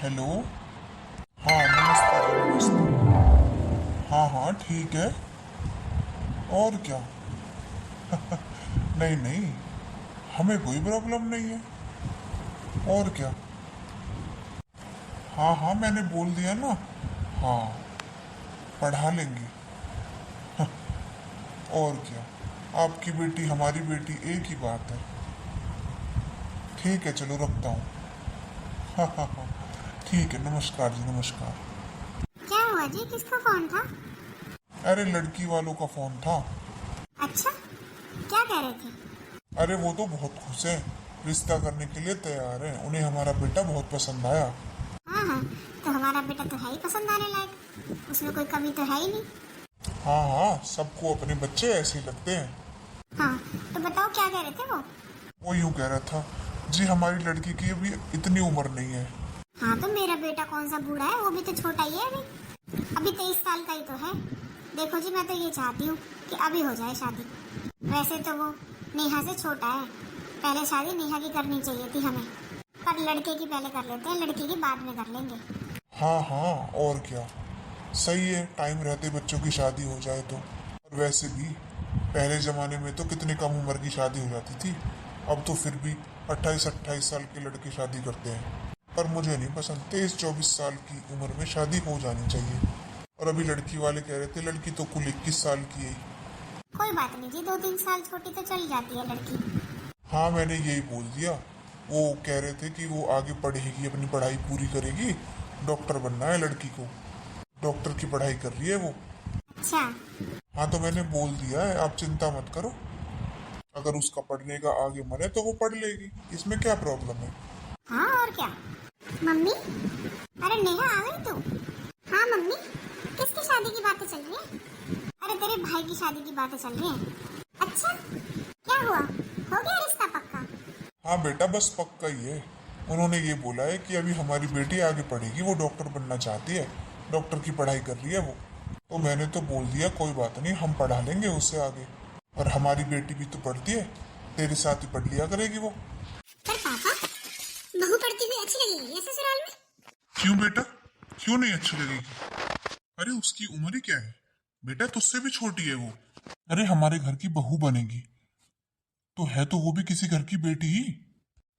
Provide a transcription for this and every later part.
Hello. हाँ नमस्ते जी नमस्ते। हाँ हाँ ठीक है। और क्या। नहीं नहीं, हमें कोई प्रॉब्लम नहीं है। और क्या। हाँ हाँ मैंने बोल दिया ना। हाँ, पढ़ा लेंगे। और क्या। आपकी बेटी हमारी बेटी एक ही बात है। ठीक है चलो रखता हूँ। हाँ हाँ हाँ। ठीक है, नमस्कार जी नमस्कार। क्या हुआ जी? किसका फोन था? अरे लड़की वालों का फोन था। अच्छा, क्या कह रहे थे? अरे वो तो बहुत खुश हैं, रिश्ता करने के लिए तैयार हैं, उन्हें हमारा बेटा बहुत पसंद आया। हाँ हाँ, तो हमारा बेटा तो है ही पसंद आने लायक, उसमें कोई कमी तो है ही नहीं। हाँ हाँ, सबको अपने बच्चे ऐसे ही लगते हैं। हाँ, तो बताओ क्या कह रहे थे वो? वो यूं कह रहा था, जी हमारी लड़की की अभी इतनी उम्र नहीं है। हाँ, तो मेरा बेटा कौन सा बूढ़ा है, वो भी तो छोटा ही है अभी। अभी 23 साल का ही तो है। देखो जी, मैं तो ये चाहती हूँ कि अभी हो जाए शादी। वैसे तो वो नेहा से छोटा है, पहले शादी नेहा की करनी चाहिए थी हमें, पर लड़के की पहले कर लेते हैं, लड़की की बाद में कर लेंगे। हाँ हाँ, और क्या। सही है, टाइम रहते बच्चों की शादी हो जाए तो। और वैसे भी पहले जमाने में तो कितनी कम उम्र की शादी हो जाती थी। अब तो फिर भी 28-28 साल के लड़के शादी करते हैं। पर मुझे नहीं पसंद, 23-24 साल की उम्र में शादी हो जानी चाहिए। और अभी लड़की वाले कह रहे थे लड़की तो कुल 21 साल की है। कोई बात नहीं जी, 2-3 साल छोटी तो चल जाती है लड़की। हाँ मैंने यही बोल दिया। वो कह रहे थे कि वो आगे पढ़ेगी, अपनी पढ़ाई पूरी करेगी। डॉक्टर बनना है लड़की को, डॉक्टर की पढ़ाई कर रही है वो। अच्छा। हाँ तो मैंने बोल दिया है, आप चिंता मत करो। अगर उसका पढ़ने का आगे मन है तो वो पढ़ लेगी, इसमें क्या प्रॉब्लम है। हाँ और क्या। मम्मी, अरे नेहा आ गई तू? हाँ मम्मी, किसकी शादी की बातें चल रही हैं? अरे तेरे भाई की शादी की बातें चल रही हैं। अच्छा, क्या हुआ, हो गया रिश्ता पक्का? हाँ बेटा बस पक्का ही है। उन्होंने ये बोला है कि अभी हमारी बेटी आगे पढ़ेगी, वो डॉक्टर बनना चाहती है, डॉक्टर की पढ़ाई कर रही है वो। तो मैंने तो बोल दिया कोई बात नहीं, हम पढ़ा लेंगे उससे आगे। और हमारी बेटी भी तो पढ़ती है, तेरे साथ ही पढ़ लिया करेगी वो। पर पापा, बहू पढ़ती हुई अच्छी लगेगी ये ससुराल में? क्यों बेटा, क्यों नहीं अच्छी लगेगी। अरे उसकी उम्र ही क्या है बेटा, तुझसे भी छोटी है वो। अरे हमारे घर की बहू बनेगी तो है तो वो भी किसी घर की बेटी ही।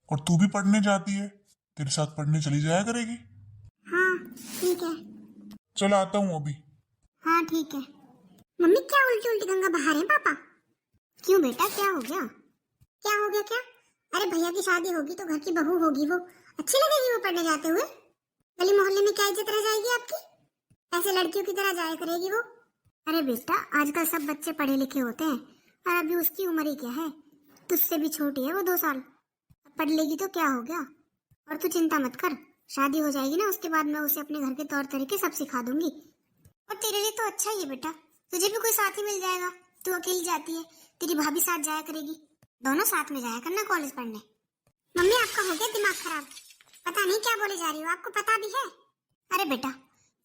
और तू भी पढ़ने जाती है, तेरे साथ पढ़ने चली जाया करेगी। हाँ ठीक है। चल आता हूँ अभी। हाँ ठीक है। मम्मी, क्या उल्टी उल्टी गंगा बहा रहे हैं पापा? क्यों बेटा, क्या हो गया? क्या हो गया क्या? अरे भैया की शादी होगी तो घर की बहू होगी वो, अच्छी लगेगी वो पढ़ने जाते हुए? गली मोहल्ले में क्या इज्जत रह जाएगी आपकी? ऐसे लड़कियों की तरह जाया करेगी वो। अरे बेटा, आजकल सब बच्चे पढ़े लिखे होते हैं, और अभी उसकी उम्र ही क्या है, तुझसे भी छोटी है वो 2 साल। पढ़ लेगी तो क्या हो गया। और तू चिंता मत कर, शादी हो जाएगी ना, उसके बाद मैं उसे अपने घर के तौर तरीके सब सिखा दूंगी। और तेरे लिए तो अच्छा ही है बेटा, तुझे भी कोई साथी मिल जाएगा। तू अकेली जाती है, तेरी भाभी साथ जाया करेगी, दोनों साथ में जाया करना कॉलेज पढ़ने। मम्मी, आपका हो गया दिमाग खराब? पता नहीं क्या बोले जा रही हो, आपको पता भी है? अरे बेटा,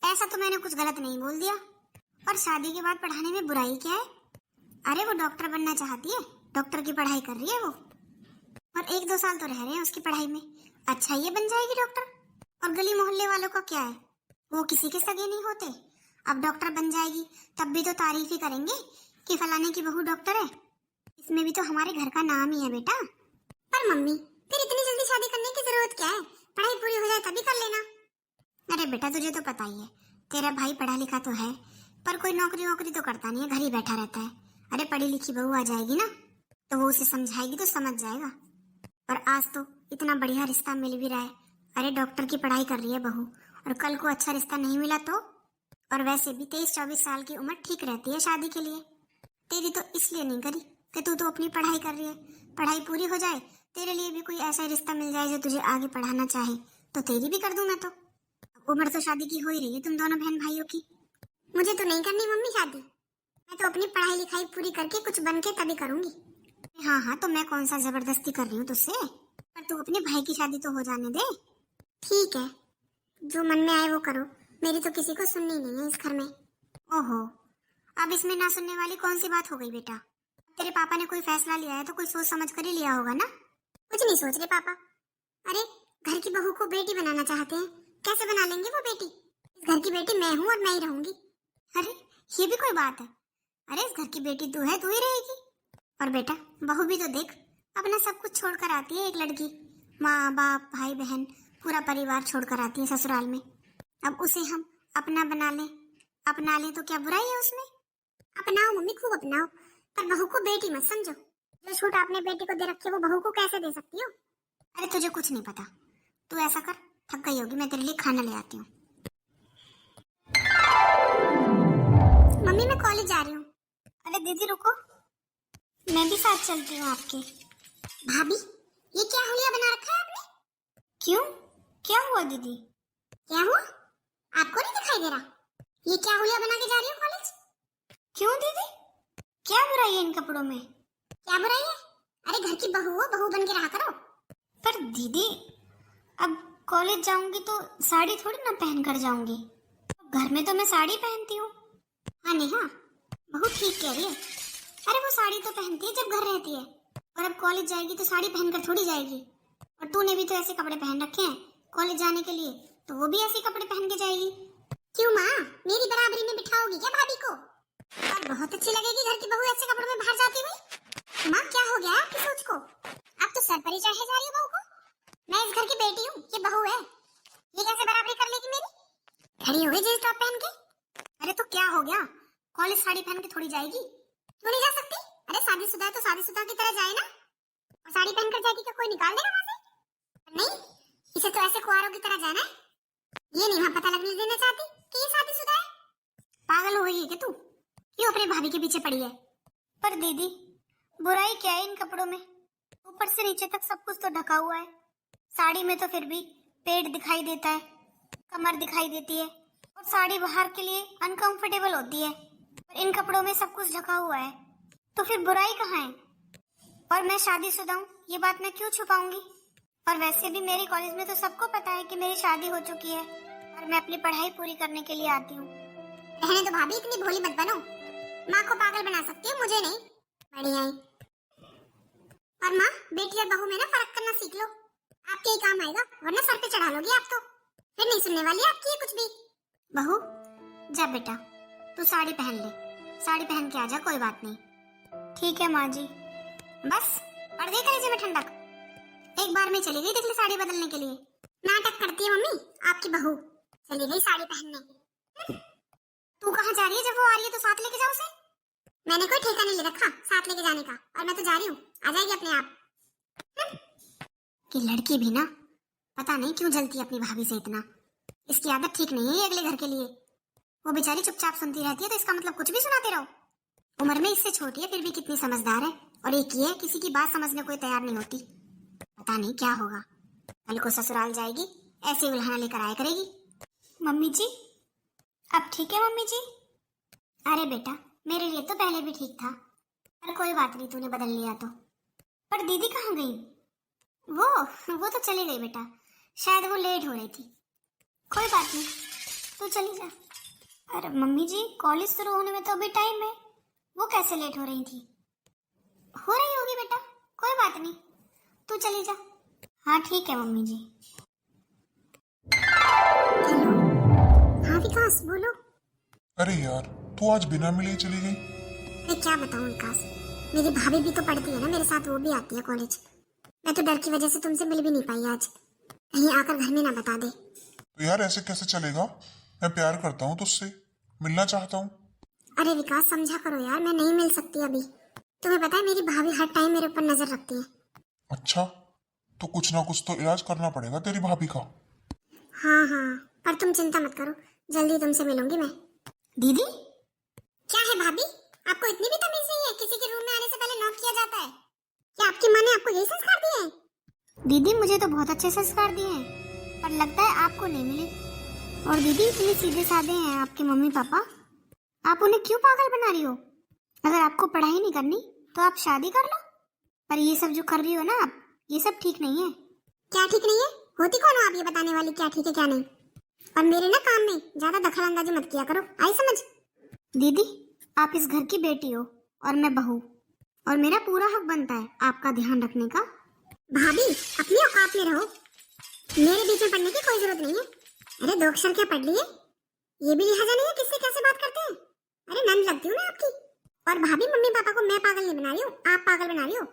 ऐसा तो मैंने कुछ गलत नहीं बोल दिया। और शादी के बाद पढ़ाने में बुराई क्या है? अरे वो डॉक्टर बनना चाहती है, डॉक्टर की पढ़ाई कर रही है वो, और 1-2 साल तो रह रहे हैं उसकी पढ़ाई में, अच्छा ये बन जाएगी डॉक्टर। और गली मोहल्ले वालों का क्या है, वो किसी के सगे नहीं होते। अब डॉक्टर बन जाएगी तब भी तो तारीफ ही करेंगे कि फलाने की बहू डॉक्टर है। इसमें भी तो हमारे घर का नाम ही है बेटा। पर मम्मी, फिर इतनी जल्दी शादी करने की जरूरत क्या है? पढ़ाई पूरी हो जाए तभी कर लेना। अरे बेटा, तुझे तो पता ही है, तेरा भाई पढ़ा लिखा तो है, पर कोई नौकरी वोकरी तो करता नहीं है, घर ही बैठा रहता है। अरे पढ़ी लिखी बहू आ जाएगी ना, तो वो उसे समझाएगी तो समझ जाएगा। और आज तो इतना बढ़िया रिश्ता मिल भी रहा है। अरे डॉक्टर की पढ़ाई कर रही है बहू, और कल को अच्छा रिश्ता नहीं मिला तो? और वैसे भी 23-24 साल की उम्र ठीक रहती है शादी के लिए। तेरी तो इसलिए नहीं करी कि तू तो अपनी पढ़ाई कर रही है, पढ़ाई पूरी हो जाए, तेरे लिए भी कोई ऐसा रिश्ता मिल जाए जो तुझे आगे पढ़ाना चाहे, तो तेरी भी कर दूं मैं तो। उम्र तो शादी की हो ही रही है तुम दोनों बहन भाइयों की। मुझे तो नहीं करनी मम्मी शादी, मैं तो अपनी पढ़ाई लिखाई पूरी करके कुछ बन के तभी करूंगी। हाँ हाँ, तो मैं कौन सा जबरदस्ती कर रही हूँ तुझसे, पर तू अपने भाई की शादी तो हो जाने दे। ठीक है, जो मन में आए वो करो, मेरी तो किसी को सुननी नहीं है इस घर में। ओहो, अब इसमें ना सुनने वाली कौन सी बात हो गई बेटा? तेरे पापा ने कोई फैसला लिया है तो कोई सोच समझ कर ही लिया होगा ना? कुछ नहीं सोच रहे पापा। अरे घर की बहू को बेटी बनाना चाहते हैं, कैसे बना लेंगे वो बेटी? इस घर की बेटी मैं हूँ और मैं ही रहूंगी। अरे ये भी कोई बात है? अरे इस घर की बेटी तू है, तू ही रहेगी। और बेटा बहू भी तो देख, अपना सब कुछ छोड़कर आती है एक लड़की, माँ बाप भाई बहन पूरा परिवार छोड़कर आती है ससुराल में। अब उसे हम अपना अपना ले तो क्या बुराई है उसमें? अपनाओ मम्मी, खूब अपनाओ, पर बहू को बेटी मत समझो। जो छूट आपने बेटी को दे रखी है वो बहू को कैसे दे सकती हो? अरे तुझे कुछ नहीं पता, तू ऐसा कर, थक गई होगी, मैं तेरे लिए खाना ले आती हूँ। मम्मी मैं कॉलेज जा रही हूँ। अरे दीदी रुको, मैं भी साथ चलती हूँ आपके। भाभी ये क्या हुलिया बना रखा है आपने? क्यों, क्या हुआ दीदी? क्या हुआ, आपको नहीं दिखाई दे रहा? ये क्या हुलिया बना के जा रही हो कॉलेज? क्यों दीदी, क्या बुराई है इन कपड़ों में? क्या बुराई है? अरे घर की बहू हो, बहू बन के रहा करो। पर दीदी अब कॉलेज जाऊंगी तो साड़ी थोड़ी ना पहन कर जाऊंगी, घर में तो मैं साड़ी पहनती हूँ। हाँ नेहा, बहू ठीक कह रही है। अरे वो साड़ी तो पहनती है जब घर रहती है, और अब कॉलेज जाएगी तो साड़ी पहनकर थोड़ी जाएगी। और तूने भी तो ऐसे कपड़े पहन रखे हैं कॉलेज जाने के लिए, तो वो भी ऐसे कपड़े पहन के जाएगी। क्यों माँ, मेरी बराबरी में बिठाओगी क्या भाभी को? और बहुत अच्छी लगेगी घर की बहू ऐसे कपड़ों में बाहर जाती हुई। माँ क्या हो गया है आपकी सोच को? आप तो सर पर ही चढ़े जा रही हो बहू को। मैं इस घर की बेटी हूँ, ये बहू है, ये कैसे बराबरी कर लेगी मेरी? खड़ी हो गई जींस टॉप पहन के। अरे तो क्या हो गया, कॉलेज साड़ी पहन के थोड़ी जाएगी? क्यों नहीं जा सकती? अरे शादीशुदा है तो शादीशुदा की तरह जाए ना, और साड़ी पहनकर जाएगी क्या कोई निकाल देगा वहां से? नहीं, इसे तो ऐसे कुआरों की तरह जाना है। ये नहीं वहां पता लगने देना चाहती कि ये शादीशुदा है। पागल हो गई है क्या तू? क्यों अपनी भाभी के पीछे पड़ी है? पर दीदी बुराई क्या है इन कपड़ों में? ऊपर से नीचे तक सब कुछ तो ढका हुआ है। साड़ी में तो फिर भी पेट दिखाई देता है, कमर दिखाई देती है, और साड़ी बाहर के लिए अनकंफर्टेबल होती है। और इन कपड़ों में सब कुछ ढका हुआ है, तो फिर बुराई कहाँ है? और मैं शादीशुदा हूँ, ये बात मैं क्यों छुपाऊंगी? और वैसे भी मेरे कॉलेज में तो सबको पता है कि मेरी शादी हो चुकी है, और मैं अपनी पढ़ाई पूरी करने के लिए आती हूँ। रहने दो भाभी, इतनी भोली मत बनो, माँ को पागल बना सकती हो, मुझे नहीं। बढ़िया है। और माँ बेटी और बहू में ना फर्क करना सीख लो, आपके ही काम आएगा, वरना सर पे चढ़ा लोगी आप तो, फिर नहीं सुनने वाली आपकी ये कुछ भी। बहू जा बेटा, तू साड़ी पहन ले, साड़ी पहन के आजा, कोई बात नहीं। ठीक है माँ जी। बस पड़ गई कलेजे में ठंडक, एक बार में चली गई देख ले साड़ी बदलने के लिए। नाटक करती है मम्मी आपकी बहू, चली गई साड़ी पहनने। तू कहाँ जा रही है? जब वो आ रही है तो साथ लेके जाओ उसे। मैंने कोई ठेका नहीं ले रखा साथ लेके जाने का, और मैं तो जा रही हूँ, आ जाएगी अपने आप। कि लड़की भी ना पता नहीं क्यों जलती है अपनी भाभी से इतना, इसकी आदत ठीक नहीं है ये अगले घर के लिए। वो बेचारी चुपचाप सुनती रहती है तो इसका मतलब कुछ भी सुनाते रहो। उम्र में इससे छोटी है फिर भी कितनी समझदार है, और एक ही है किसी की बात समझने कोई तैयार नहीं होती। पता नहीं क्या होगा, कल को ससुराल जाएगी ऐसे उल्हाना लेकर आया करेगी। मम्मी जी अब ठीक है मम्मी जी? अरे बेटा मेरे लिए तो पहले भी ठीक था, पर कोई बात नहीं, तूने बदल लिया तो। पर दीदी कहाँ गई? वो तो चली गई बेटा, शायद वो लेट हो रही थी। कोई बात नहीं, तू चली जा। अरे मम्मी जी कॉलेज शुरू होने में तो अभी टाइम है, वो कैसे लेट हो रही थी? हो रही होगी बेटा, कोई बात नहीं, तू चली जा। हाँ ठीक है मम्मी जी। हेलो हाँ विकास बोलो। अरे यार तू आज बिना मिले ही चली गई। मैं क्या बताऊं विकास, मेरी भाभी भी तो पढ़ती है ना मेरे साथ, वो भी आती है कॉलेज। मैं तो डर की वजह से तुमसे मिल भी नहीं पाई आज, कहीं आकर घर में ना बता दे। तो यार ऐसे कैसे चलेगा, मैं प्यार करता हूँ तुझसे, मिलना चाहता हूँ। अरे विकास समझा करो यार, मैं नहीं मिल सकती अभी। तुम्हें पता है मेरी भाभी हर टाइम मेरे ऊपर नजर रखती है। अच्छा तो कुछ ना कुछ तो इलाज करना पड़ेगा तेरी भाभी का। हाँ हाँ पर तुम चिंता मत करो, जल्दी तुमसे मिलूंगी मैं। दीदी क्या है भाभी, आपको इतनी भी तमीज नहीं है? किसी के रूम में आने से पहले नॉक किया जाता है क्या? आपकी माँ ने आपको यही संस्कार दिए हैं? दीदी मुझे तो बहुत अच्छे संस्कार दिए हैं, पर लगता है आपको नहीं मिले। और दीदी इतने सीधे साधे हैं आपके मम्मी पापा, आप उन्हें क्यों पागल बना रही हो? अगर आपको पढ़ाई नहीं करनी तो आप शादी कर लो, पर ये सब जो कर रही हो ना आप, ये सब ठीक नहीं है। क्या ठीक नहीं है? होती कौन हो आप ये बताने वाली क्या ठीक है क्या नहीं? और मेरे ना काम में ज्यादा दखल अंदाजी मत किया करो, आई समझ? दीदी आप इस घर की बेटी हो और मैं बहू, और मेरा पूरा हक बनता है आपका ध्यान रखने का। भाभी अपनी औकात में रहो, मेरे बीच में पड़ने की कोई जरूरत नहीं है। अरे दो अक्षर क्या पढ़ लिए? ये भी लिहाजा नहीं है किससे कैसे बात करते हैं? अरे नंद लगती हूँ ना आपकी। और भाभी मम्मी पापा को मैं पागल नहीं बना रही हूँ, आप पागल बना रही हो।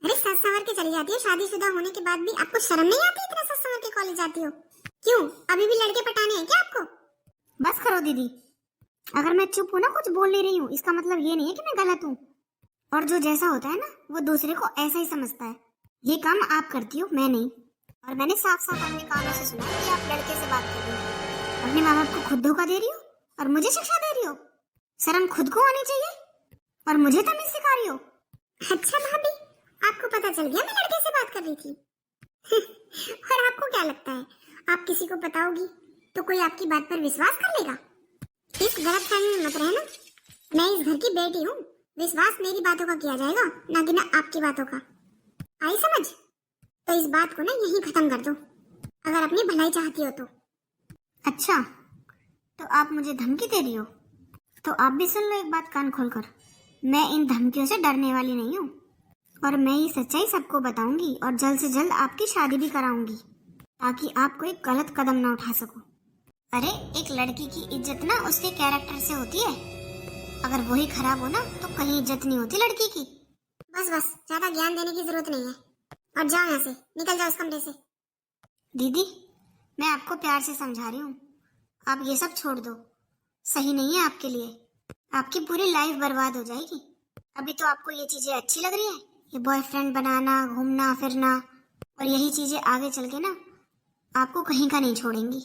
अरे सच संवर के चली जाती है, शादीशुदा होने के बाद भी आपको शर्म नहीं आती? इतना सच संवर के कॉलेज जाती हो क्यों? अभी भी लड़के पटाने हैं क्या आपको? बस करो दीदी, अगर मैं चुप हूँ ना, कुछ बोल नहीं रही हूँ, इसका मतलब ये नहीं है कि मैं गलत हूँ। और जो जैसा होता है ना वो दूसरे को ऐसा ही समझता है। ये काम आप करती हो, मैं नहीं। और मैंने साफ साफ अपने कानों से सुना कि आप लड़के से बात कर रही हो। अपने माँ बाप को खुद धोखा दे रही हो और मुझे शिक्षा दे रही हो। शर्म खुद को आनी चाहिए और मुझे तमीज सिखा रही हो। अच्छा भाभी, आपको पता चल गया मैं लड़के से बात कर रही थी? और आपको क्या लगता है आप किसी को बताओगी तो कोई आपकी बात पर विश्वास कर लेगा? इस गलतफहमी में मत रहना। मैं इस घर की बेटी हूँ, विश्वास मेरी बातों का किया जाएगा, ना कि ना आपकी बातों का। आई समझ? तो इस बात को ना यहीं खत्म कर दो, अगर अपनी भलाई चाहती हो तो। अच्छा, तो आप मुझे धमकी दे रही हो? तो आप भी सुन लो एक बात कान खोलकर। मैं इन धमकियों से डरने वाली नहीं हूँ और मैं ये सच्चाई सबको बताऊंगी और जल्द से जल्द आपकी शादी भी कराऊंगी, ताकि आप कोई गलत कदम ना उठा सको। अरे एक लड़की की इज्जत ना उसके कैरेक्टर से होती है, अगर वही खराब हो ना तो कहीं इज्जत नहीं होती लड़की की। बस बस, ज्यादा ज्ञान देने की जरूरत नहीं है। और जाओ यहाँ से, निकल जाओ इस कमरे से। दीदी, मैं आपको प्यार से समझा रही हूँ, आप ये सब छोड़ दो। सही नहीं है आपके लिए, आपकी पूरी लाइफ बर्बाद हो जाएगी। अभी तो आपको ये चीजें अच्छी लग रही है, ये बॉयफ्रेंड बनाना, घूमना फिरना, और यही चीजें आगे चल के ना आपको कहीं का नहीं छोड़ेंगी।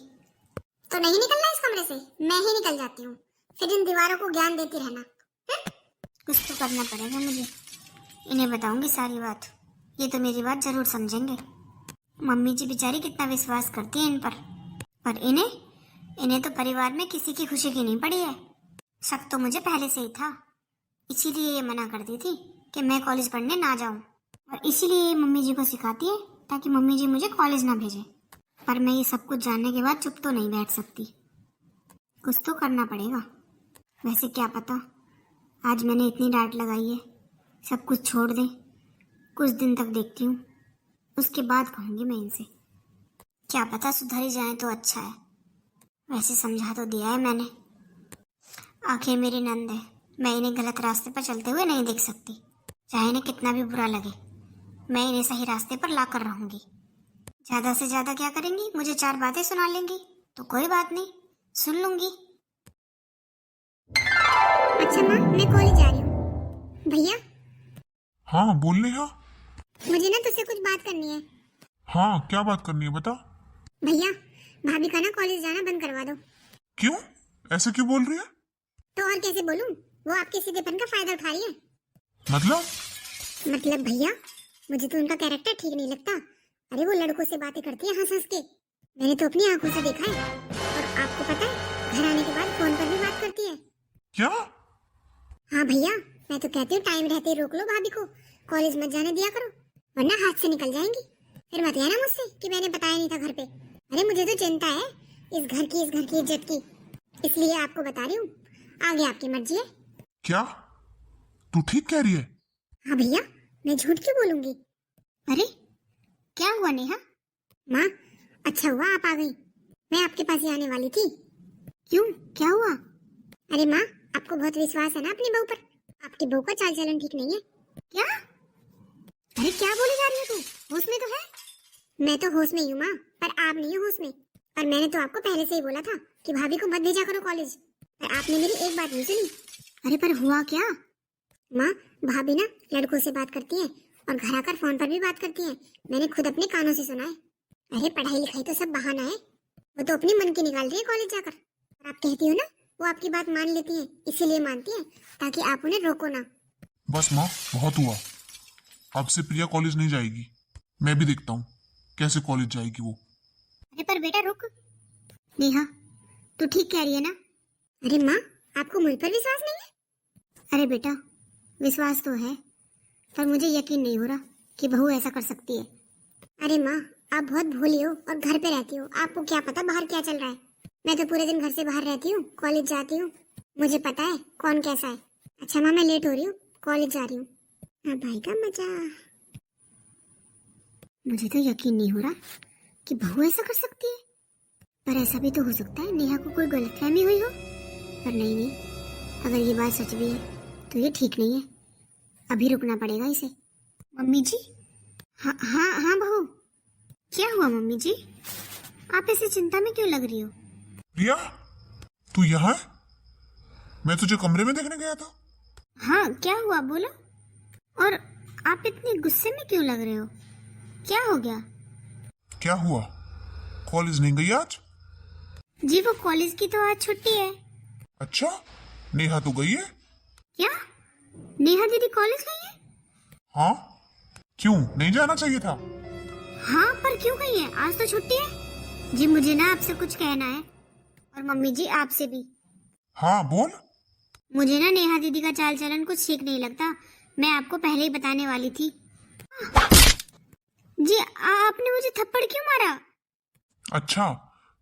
तो नहीं निकलना इस कमरे से, मैं ही निकल जाती हूँ, फिर इन दीवारों को ज्ञान देती रहना। कुछ तो करना पड़ेगा मुझे, इन्हें बताऊंगी सारी बात, ये तो मेरी बात जरूर समझेंगे। मम्मी जी बेचारी कितना विश्वास करती है इन पर इन्हें तो परिवार में किसी की खुशी की नहीं पड़ी है। शक तो मुझे पहले से ही था, इसीलिए ये मना करती थी कि मैं कॉलेज पढ़ने ना जाऊं, और इसीलिए ये मम्मी जी को सिखाती है ताकि मम्मी जी मुझे कॉलेज ना भेजें। पर मैं ये सब कुछ जानने के बाद चुप तो नहीं बैठ सकती, कुछ तो करना पड़ेगा। वैसे क्या पता, आज मैंने इतनी डांट लगाई है, सब कुछ छोड़ दें, कुछ दिन तक देखती हूँ, उसके बाद कहूँगी मैं इनसे। क्या पता सुधर ही जाए तो अच्छा है। वैसे समझा तो दिया है मैंने, आखिर मेरी नंद है, मैं इन्हें गलत रास्ते पर चलते हुए नहीं देख सकती। चाहे इन्हें कितना भी बुरा लगे, मैं इन्हें सही रास्ते पर ला कर रहूंगी। ज्यादा से ज्यादा क्या करेंगी, मुझे 4 बातें सुना लेंगी तो कोई बात नहीं, सुन लूंगी। अच्छा माँ, मैं कॉलेज जा रही हूँ। भैया। हाँ बोल नेहा। मुझे ना तुझसे कुछ बात करनी है। हाँ क्या बात करनी है बता। भैया, भाभी का ना कॉलेज जाना बंद करवा दो। क्यों, ऐसे क्यों बोल रही है? तो और कैसे बोलूं, वो आपके सीधेपन का फायदा उठा रही है। मतलब भैया, मुझे तो उनका कैरेक्टर ठीक नहीं लगता। अरे वो लड़कों से बातें करती है हंस हंस के, मैंने तो अपनी आंखों से देखा है। और आपको पता है, घर आने के बाद फोन पर भी बात करती है। क्या? हाँ भैया, मैं तो कहती हूँ टाइम रहते ही रोक लो भाभी को, कॉलेज मत जाने दिया करो, वरना हाथ से निकल जाएंगी। फिर मत कहना मुझसे कि मैंने बताया नहीं था घर पे। अरे मुझे तो चिंता है इस घर की इज्जत की, इसलिए आपको बता रही हूँ। आगे आपकी मर्जी है। क्या तू ठीक कह रही है? हाँ भैया, मैं झूठ क्यों बोलूंगी। अरे क्या हुआ नेहा? माँ, अच्छा हुआ आप आ गई, मैं आपके पास ही आने वाली थी। क्यों, क्या हुआ? अरे माँ, आपको बहुत विश्वास है ना अपनी बहू पर, आपकी बहू का चाल चलन ठीक नहीं है। क्या? अरे क्या बोली जा रही हो तू, होश में तो है? मैं तो होश में ही हूँ माँ, पर आप नहीं हो होश में। और मैंने तो आपको पहले से ही बोला था कि भाभी को मत भेजा करो कॉलेज, पर आपने मेरी एक बात नहीं सुनी। अरे पर हुआ क्या? माँ, भाभी ना लड़कों से बात करती है और घर आकर फोन पर भी बात करती है, मैंने खुद अपने कानों से सुना है। अरे पढ़ाई लिखाई तो सब बहाना है, वो तो अपनी मन की निकाल रही है कॉलेज जाकर। और आप कहती हो ना वो आपकी बात मान लेती है, इसीलिए मानती है ताकि आप उन्हें रोको ना। बस माँ, बहुत हुआ, अब से प्रिया कॉलेज नहीं जाएगी। मैं भी देखता हूँ कैसे कॉलेज जाएगी वो। अरे पर बेटा रुक, नेहा तू ठीक कह रही है ना? अरे माँ, आपको मुझ पर विश्वास नहीं है? अरे बेटा, विश्वास तो है, पर मुझे यकीन नहीं हो रहा कि बहू ऐसा कर सकती है। अरे माँ, आप बहुत भोली हो और घर पे रहती हो, आपको क्या पता बाहर क्या चल रहा है। मैं तो पूरे दिन घर से बाहर रहती हूँ, कॉलेज जाती हूँ, मुझे पता है कौन कैसा है। अच्छा माँ, मैं लेट हो रही हूँ, कॉलेज जा रही हूँ। हाँ भाई का मजा। मुझे तो यकीन नहीं हो रहा कि बहू ऐसा कर सकती है। पर ऐसा भी तो हो सकता है नेहा को कोई गलतफहमी हुई हो। पर नहीं नहीं, अगर ये बात सच भी है तो ये ठीक नहीं है। अभी रुकना पड़ेगा इसे। मम्मी जी। हाँ हाँ हाँ बहू, क्या हुआ मम्मी जी? आप ऐसी चिंता में क्यों लग रही हो? रिया, तू यहाँ है? मैं तुझे कमरे में देखने गया था। हाँ क्या हुआ बोलो। और आप इतने गुस्से में क्यों लग रहे हो? क्या हो गया? क्या हुआ? कॉलेज नहीं गई आज? जी वो कॉलेज की तो आज छुट्टी है। अच्छा, नेहा तो गई है। क्या नेहा दीदी कॉलेज गई है? हाँ, क्यों नहीं जाना चाहिए था? हाँ पर क्यों गई है? आज तो छुट्टी है। जी मुझे ना आपसे कुछ कहना है, और मम्मी जी आपसे भी। हाँ बोल। मुझे ना नेहा दीदी का चाल चलन कुछ ठीक नहीं लगता। मैं आपको पहले ही बताने वाली थी। जी आपने मुझे थप्पड़ क्यों मारा? अच्छा,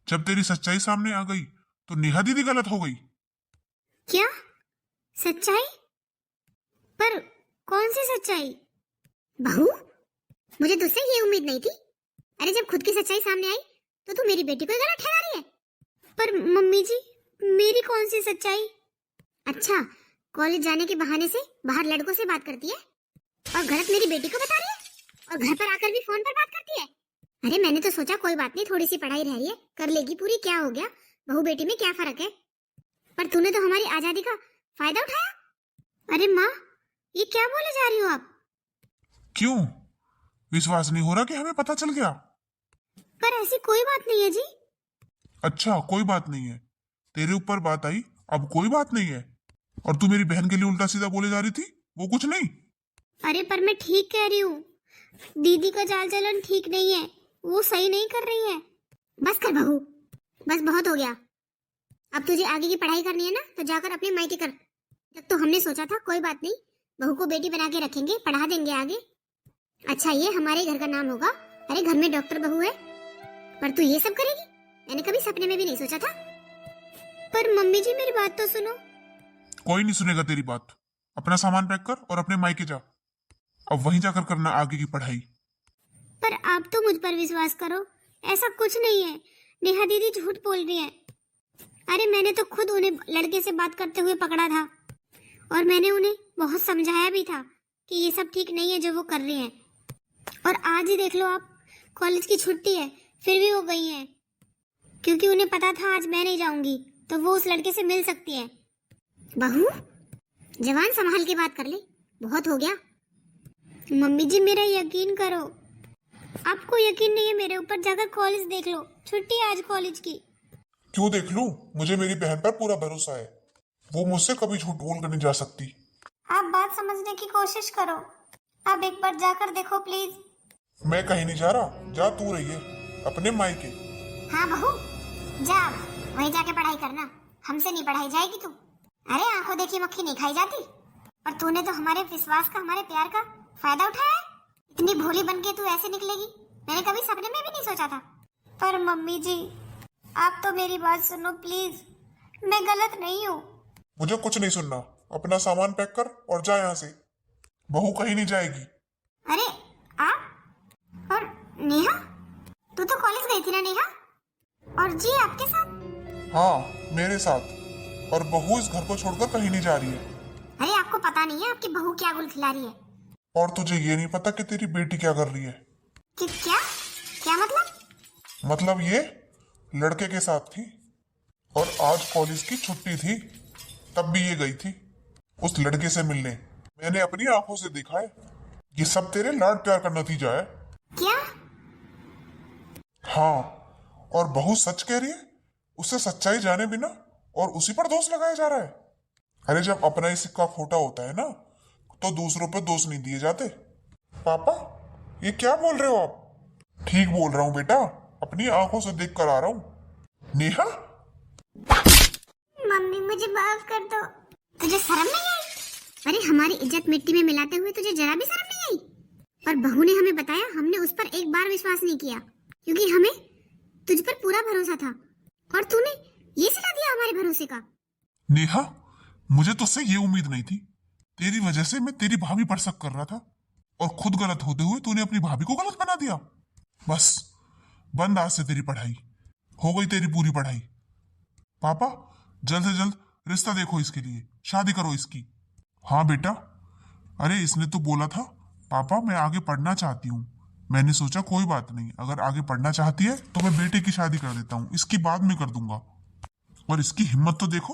जब तेरी सच्चाई सामने आ गई तो नेहा दीदी गलत हो गई। क्या सच्चाई? पर कौन सी सच्चाई? बहू, मुझे तुझसे ये उम्मीद नहीं थी। अरे जब खुद की सच्चाई सामने आई तो तू मेरी बेटी को गलत ठहरा रही है। पर मम्मी जी, मेरी कौन सी सच्चाई? अच्छा, कॉलेज जाने के बहाने से बाहर लड़कों से बात करती है और गलत मेरी बेटी को बता रही है, और घर पर आकर भी फोन पर बात करती है। अरे मैंने तो सोचा कोई बात नहीं, थोड़ी सी पढ़ाई रह रही है, कर लेगी पूरी, क्या हो गया, बहू बेटी में क्या फर्क है। पर तूने तो हमारी आजादी का फायदा उठाया। अरे माँ, ये क्या बोले जा रही हो आप? क्यों विश्वास नहीं हो रहा कि हमें पता चल गया? पर ऐसी कोई बात नहीं है जी। अच्छा, कोई बात नहीं है। तेरे ऊपर बात आई, अब कोई बात नहीं है। और तू मेरी बहन के लिए उल्टा सीधा बोले जा रही थी, वो कुछ नहीं। अरे पर मैं ठीक कह रही हूँ, दीदी का चाल चलन ठीक नहीं है, वो सही नहीं कर रही है। बस कर बहू, बस बहुत हो गया। अब तुझे आगे की पढ़ाई करनी है ना, तो जाकर अपने मायके कर। तब तो हमने सोचा था कोई बात नहीं, बहू को बेटी बना के रखेंगे, पढ़ा देंगे आगे। अच्छा ये हमारे घर का नाम होगा। अरे घर में डॉक्टर बहू है, पर तू ये सब करेगी? मैंने कभी सपने में भी नहीं सोचा था। पर मम्मी जी मेरी बात तो सुनो। कोई नहीं सुनेगा तेरी बात। अपना सामान पैक कर और अपने मायके जा। अब वहीं जाकर करना आगे की पढ़ाई। पर आप तो मुझ पर विश्वास करो, ऐसा कुछ नहीं है। नेहा दीदी झूठ बोल रही है। अरे मैंने तो खुद उन्हें लड़के से बात करते हुए पकड़ा था, और मैंने उन्हें बहुत समझाया भी था कि ये सब ठीक नहीं है जो वो कर रही हैं। और आज ही देख लो आप, कॉलेज की छुट्टी है फिर भी वो गई हैं, क्योंकि उन्हें पता था आज मैं नहीं जाऊंगी तो वो उस लड़के से मिल सकती है। बहू, जवान संभाल के बात कर ले, बहुत हो गया। मम्मी जी मेरा यकीन करो। आपको यकीन नहीं है मेरे ऊपर? जाकर कॉलेज देख लो, छुट्टी है आज कॉलेज की। क्यों देख लूं? मुझे मेरी बहन पर पूरा भरोसा है, वो मुझसे कभी झूठ बोल कर नहीं जा सकती। आप बात समझने की कोशिश करो, आप एक बार जाकर देखो प्लीज। मैं कहीं नहीं जा रहा, जा तू रही है अपने मायके। हाँ बहू, जा वहीं जाके पढ़ाई करना, हमसे नहीं पढ़ाई जाएगी तू। अरे आंखों देखी मक्खी नहीं खाई जाती। और तूने तो हमारे विश्वास का, हमारे प्यार का फायदा उठाया है। इतनी भोली बनके तू ऐसे निकलेगी, मैंने कभी सपने में भी नहीं सोचा था। पर मम्मी जी आप तो मेरी बात सुनो प्लीज, मैं गलत नहीं हूँ। मुझे कुछ नहीं सुनना, अपना सामान पैक कर और जा यहाँ से। बहू कहीं नहीं जाएगी। अरे आप और नेहा, तू तो कॉलेज गई थी ना नेहा? और जी आपके साथ? हाँ मेरे साथ, और बहू इस घर को छोड़कर कहीं नहीं जा रही है। अरे आपको पता नहीं है आपकी बहू क्या गुल खिला रही है? और तुझे ये नहीं पता कि तेरी बेटी क्या कर रही है? कि क्या क्या मतलब ये लड़के के साथ थी, और आज कॉलेज की छुट्टी थी, तब भी ये गई थी उस लड़के से मिलने। मैंने अपनी आंखों से देखा है। ये सब तेरे लाड प्यार का नतीजा है। क्या? हाँ, और बहू सच कह रही है, उससे सच्चाई जाने बिना और उसी पर दोष लगाया जा रहा है। अरे जब अपना ही सिक्का खोटा होता है ना, तो दूसरों पर दोष नहीं दिए जाते। पापा, ये क्या बोल रहे हो आप? ठीक बोल रहा हूँ बेटा, अपनी आंखों से देख कर आ रहा हूँ। नेहा, मम्मी मुझे माफ कर दो। तुझे शर्म नहीं आई? अरे हमारी इज्जत मिट्टी में मिलाते हुए तुझे जरा भी शर्म नहीं आई? और बहू ने हमें बताया, हमने उस पर एक बार विश्वास नहीं किया, क्योंकि हमें तुझ पर पूरा भरोसा था, और तूने ये सिला दिया हमारे भरोसे का। नेहा, मुझे तुझसे ये उम्मीद नहीं थी। तेरी वजह से मैं तेरी भाभी पर शक कर रहा था, और खुद गलत होते हुए तूने अपनी भाभी को गलत बना दिया। बस बंद आज से तेरी पढ़ाई, हो गई तेरी पूरी पढ़ाई। पापा, जल्द से जल्द रिश्ता देखो इसके लिए, शादी करो इसकी। हाँ बेटा, अरे इसने तो बोला था पापा मैं आगे पढ़ना चाहती हूँ। मैंने सोचा कोई बात नहीं, अगर आगे पढ़ना चाहती है तो मैं बेटे की शादी कर देता हूँ, इसकी बाद में कर दूंगा। और इसकी हिम्मत तो देखो,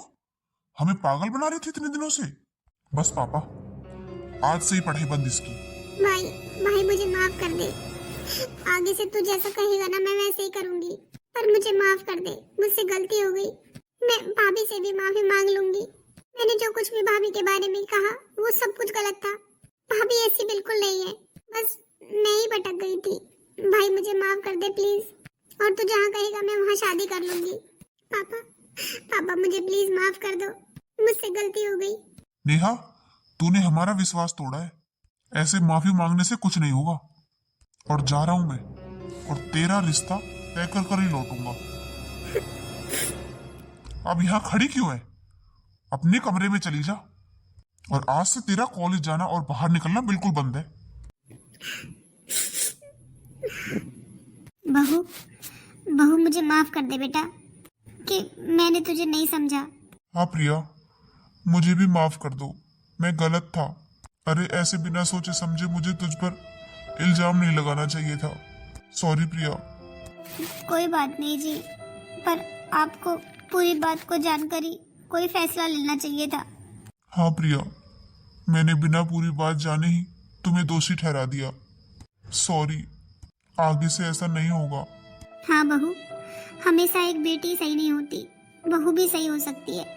हमें पागल बना रही थी इतने दिनों से। बस पापा, आज से ही पढ़ाई बंद इसकी। भाई भाई मुझे माफ कर दे। आगे से तू जैसा कहेगा ना मैं वैसे ही करूंगी। पर मुझे माफ कर दे, मुझसे गलती हो गई। मैं भाभी से भी माफी मांग लूंगी। मैंने जो कुछ भी भाभी के बारे में कहा वो सब कुछ गलत था। भाभी ऐसी बिल्कुल नहीं है, बस मैं ही भटक गई थी। भाई मुझे माफ कर दे प्लीज। और तू जहाँ कहेगा मैं वहाँ शादी कर लूंगी। पापा पापा मुझे प्लीज माफ कर दो, मुझसे गलती हो गई। नेहा, तूने हमारा विश्वास तोड़ा है, ऐसे माफी मांगने से कुछ नहीं होगा। और जा रहा हूं मैं, और तेरा रिश्ता तय कर कर ही लौटूंगा। अब यहाँ खड़ी क्यों है? अपने कमरे में चली जा। और आज से तेरा कॉलेज जाना और बाहर निकलना बिल्कुल बंद है। बहू बहू मुझे माफ कर दे बेटा, कि मैंने तुझे नहीं समझा। हाँ प्रिया, मुझे भी माफ कर दो, मैं गलत था। अरे ऐसे बिना सोचे समझे मुझे तुझ पर इल्जाम नहीं लगाना चाहिए था। सॉरी प्रिया। कोई बात नहीं जी, पर आपको पूरी बात को जानकर ही कोई फैसला लेना चाहिए था। हाँ प्रिया, मैंने बिना पूरी बात जाने ही तुम्हें दोषी ठहरा दिया। सॉरी, आगे से ऐसा नहीं होगा। हाँ बहू, हमेशा एक बेटी सही नहीं होती, बहू भी सही हो सकती है।